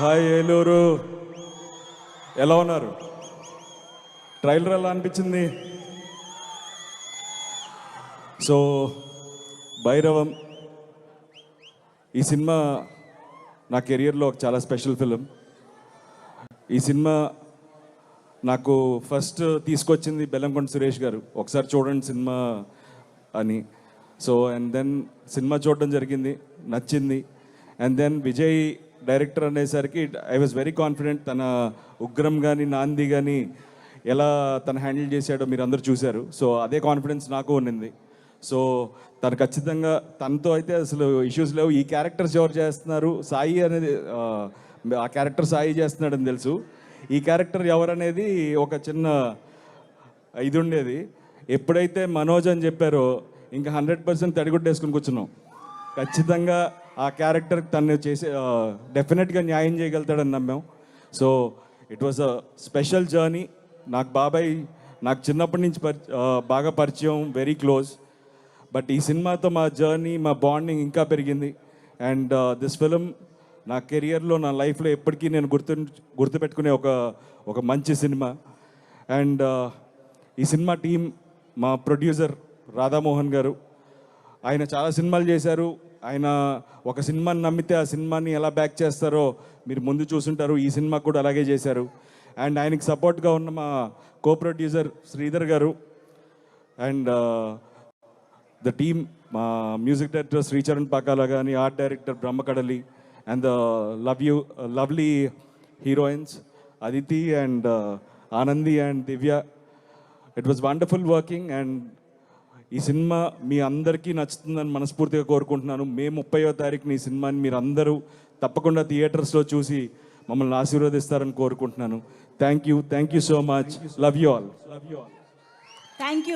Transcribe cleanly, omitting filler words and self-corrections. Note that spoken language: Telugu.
హాయ్ ఏలూరు, ఎలా ఉన్నారు? ట్రైలర్ ఎలా అనిపించింది? సో భైరవం ఈ సినిమా నా కెరియర్లో ఒక చాలా స్పెషల్ ఫిలిం. ఈ సినిమా నాకు ఫస్ట్ తీసుకొచ్చింది బెల్లంకొండ సురేష్ గారు, ఒకసారి చూడండి సినిమా అని. సో అండ్ దెన్ సినిమా చూడడం జరిగింది, నచ్చింది. అండ్ దెన్ విజయ్ డైరెక్టర్ అనేసరికి ఐ వాజ్ వెరీ కాన్ఫిడెంట్. తన ఉగ్రం కానీ నాంది కానీ ఎలా తను హ్యాండిల్ చేశాడో మీరు అందరూ చూశారు. సో అదే కాన్ఫిడెన్స్ నాకు ఉన్నింది. సో తను ఖచ్చితంగా తనతో అయితే అసలు ఇష్యూస్ లేవు. ఈ క్యారెక్టర్స్ ఎవరు చేస్తున్నారు, సాయి అనేది ఆ క్యారెక్టర్ సాయి చేస్తున్నాడని తెలుసు. ఈ క్యారెక్టర్ ఎవరనేది ఒక చిన్న ఇది ఉండేది. ఎప్పుడైతే మనోజ్ అని చెప్పారో ఇంకా 100% తడిగుడ్డేసుకుని కూర్చున్నాం. ఖచ్చితంగా ఆ క్యారెక్టర్ తను చేసే డెఫినెట్గా న్యాయం చేయగలుగుతాడని నమ్మాం. So it was a special journey. నాకు బాబాయ్ నాకు చిన్నప్పటి నుంచి బాగా పరిచయం, వెరీ క్లోజ్. బట్ ఈ సినిమాతో మా జర్నీ, మా బాండింగ్ ఇంకా పెరిగింది. అండ్ దిస్ ఫిలిం నా కెరియర్లో, నా లైఫ్లో ఎప్పటికీ నేను గుర్తుపెట్టుకునే ఒక మంచి సినిమా. అండ్ ఈ సినిమా టీం, మా ప్రొడ్యూసర్ రాధామోహన్ గారు, ఆయన చాలా సినిమాలు చేశారు. ఆయన ఒక సినిమాని నమ్మితే ఆ సినిమాని ఎలా బ్యాక్ చేస్తారో మీరు ముందు చూసుంటారు. ఈ సినిమా కూడా అలాగే చేశారు. అండ్ ఆయనకి సపోర్ట్గా ఉన్న మా కో ప్రొడ్యూసర్ శ్రీధర్ గారు అండ్ ద టీమ్, మా మ్యూజిక్ డైరెక్టర్ శ్రీచరణ్ పాకాల కానీ, art director Brahmakadali, and the lovely heroines Aditi and Anandi and Divya. It was wonderful working. And ఈ సినిమా మీ అందరికీ నచ్చుతుందని మనస్ఫూర్తిగా కోరుకుంటున్నాను. మే 30వ తారీఖున ఈ సినిమాని మీరు అందరూ తప్పకుండా థియేటర్స్లో చూసి మమ్మల్ని ఆశీర్వదిస్తారని కోరుకుంటున్నాను. Thank you so much. Love you all. Thank you.